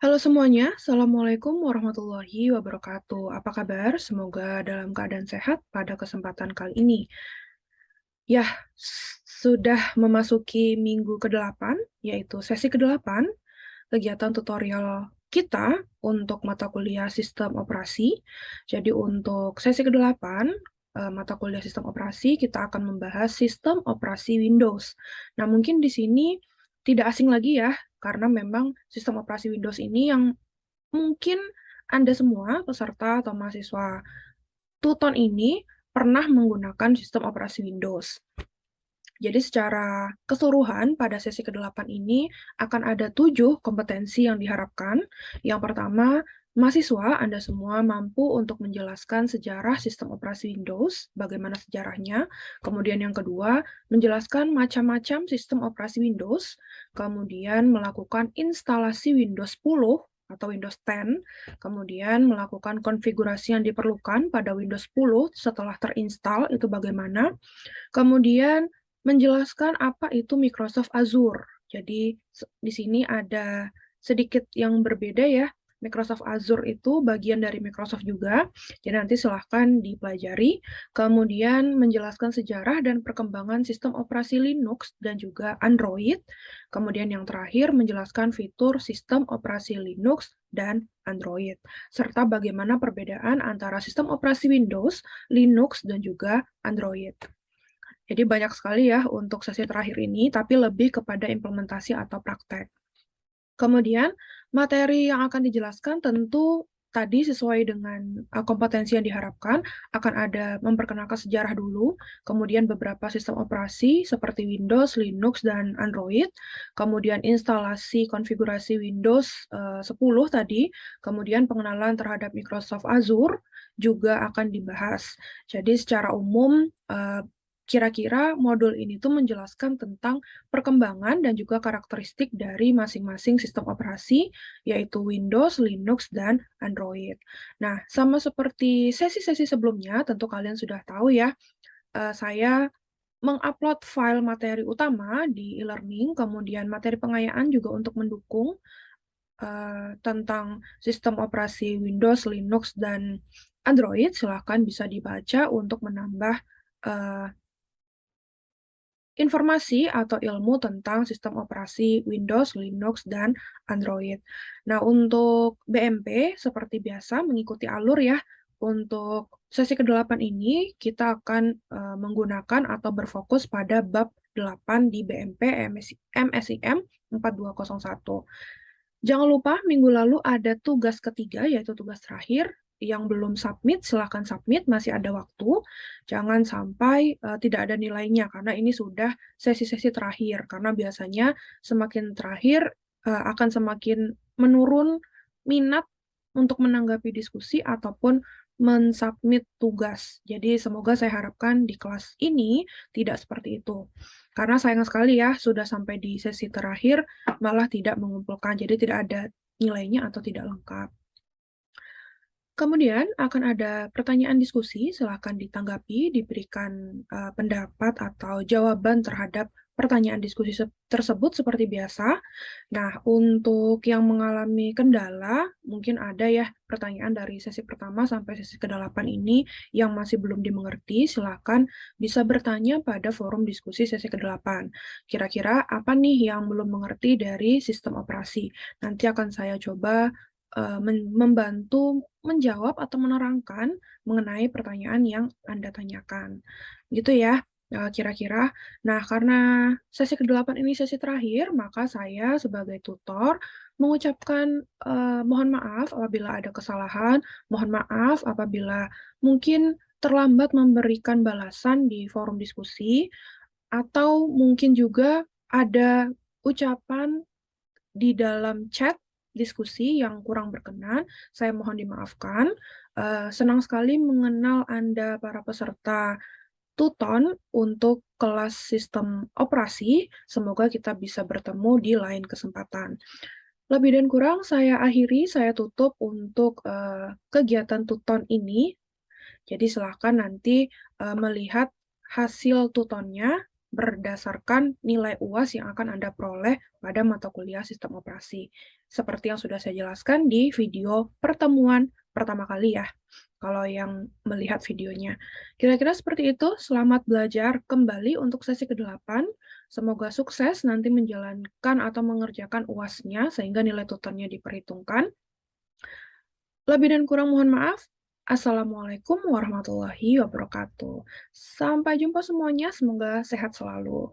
Halo semuanya, Assalamualaikum warahmatullahi wabarakatuh. Apa kabar? Semoga dalam keadaan sehat pada kesempatan kali ini. Ya, sudah memasuki minggu ke-8, yaitu sesi ke-8, kegiatan tutorial kita untuk mata kuliah sistem operasi. Jadi untuk sesi ke-8, mata kuliah sistem operasi, kita akan membahas sistem operasi Windows. Nah, mungkin di sini tidak asing lagi ya, karena memang sistem operasi Windows ini yang mungkin Anda semua, peserta atau mahasiswa Tuton ini, pernah menggunakan sistem operasi Windows. Jadi secara keseluruhan pada sesi ke-8 ini akan ada 7 kompetensi yang diharapkan. Yang pertama, mahasiswa Anda semua mampu untuk menjelaskan sejarah sistem operasi Windows, bagaimana sejarahnya. Kemudian yang kedua, menjelaskan macam-macam sistem operasi Windows. Kemudian melakukan instalasi Windows 10 atau Windows 10, kemudian melakukan konfigurasi yang diperlukan pada Windows 10 setelah terinstall, itu bagaimana. Kemudian menjelaskan apa itu Microsoft Azure. Jadi di sini ada sedikit yang berbeda ya. Microsoft Azure itu bagian dari Microsoft juga. Jadi nanti silahkan dipelajari. Kemudian menjelaskan sejarah dan perkembangan sistem operasi Linux dan juga Android. Kemudian yang terakhir menjelaskan fitur sistem operasi Linux dan Android. Serta bagaimana perbedaan antara sistem operasi Windows, Linux, dan juga Android. Jadi banyak sekali ya untuk sesi terakhir ini, tapi lebih kepada implementasi atau praktek. Kemudian, materi yang akan dijelaskan tentu tadi sesuai dengan kompetensi yang diharapkan, akan ada memperkenalkan sejarah dulu, kemudian beberapa sistem operasi seperti Windows, Linux, dan Android, kemudian instalasi konfigurasi Windows 10 tadi, kemudian pengenalan terhadap Microsoft Azure juga akan dibahas. Jadi secara umum, kira-kira modul ini tuh menjelaskan tentang perkembangan dan juga karakteristik dari masing-masing sistem operasi, yaitu Windows, Linux, dan Android. Nah, sama seperti sesi-sesi sebelumnya, tentu kalian sudah tahu ya, saya mengupload file materi utama di e-learning, kemudian materi pengayaan juga untuk mendukung tentang sistem operasi Windows, Linux, dan Android. Silahkan bisa dibaca untuk menambah eh, informasi atau ilmu tentang sistem operasi Windows, Linux, dan Android. Nah, untuk BMP, seperti biasa, mengikuti alur ya, untuk sesi ke-8 ini, kita akan menggunakan atau berfokus pada bab 8 di BMP MSIM 4201. Jangan lupa, minggu lalu ada tugas ketiga, yaitu tugas terakhir. Yang belum submit, silahkan submit, masih ada waktu. Jangan sampai tidak ada nilainya, karena ini sudah sesi-sesi terakhir. Karena biasanya semakin terakhir akan semakin menurun minat untuk menanggapi diskusi ataupun mensubmit tugas. Jadi semoga saya harapkan di kelas ini tidak seperti itu. Karena sayang sekali ya, sudah sampai di sesi terakhir, malah tidak mengumpulkan, jadi tidak ada nilainya atau tidak lengkap. Kemudian akan ada pertanyaan diskusi, silakan ditanggapi, diberikan pendapat atau jawaban terhadap pertanyaan diskusi tersebut seperti biasa. Nah, untuk yang mengalami kendala, mungkin ada ya pertanyaan dari sesi pertama sampai sesi ke-8 ini yang masih belum dimengerti, silakan bisa bertanya pada forum diskusi sesi ke-8. Kira-kira apa nih yang belum mengerti dari sistem operasi? Nanti akan saya coba membantu menjawab atau menerangkan mengenai pertanyaan yang Anda tanyakan. Gitu ya, kira-kira. Nah, karena sesi ke-8 ini sesi terakhir, maka saya sebagai tutor mengucapkan mohon maaf apabila ada kesalahan, mohon maaf apabila mungkin terlambat memberikan balasan di forum diskusi, atau mungkin juga ada ucapan di dalam chat diskusi yang kurang berkenan, saya mohon dimaafkan. Senang sekali mengenal Anda para peserta Tuton untuk kelas sistem operasi. Semoga kita bisa bertemu di lain kesempatan. Lebih dan kurang saya akhiri, saya tutup untuk kegiatan Tuton ini. Jadi silahkan nanti melihat hasil tutonnya berdasarkan nilai UAS yang akan Anda peroleh pada mata kuliah sistem operasi. Seperti yang sudah saya jelaskan di video pertemuan pertama kali ya, kalau yang melihat videonya. Kira-kira seperti itu, selamat belajar kembali untuk sesi ke-8. Semoga sukses nanti menjalankan atau mengerjakan UAS-nya sehingga nilai tutornya diperhitungkan. Lebih dan kurang mohon maaf. Assalamualaikum warahmatullahi wabarakatuh. Sampai jumpa semuanya, semoga sehat selalu.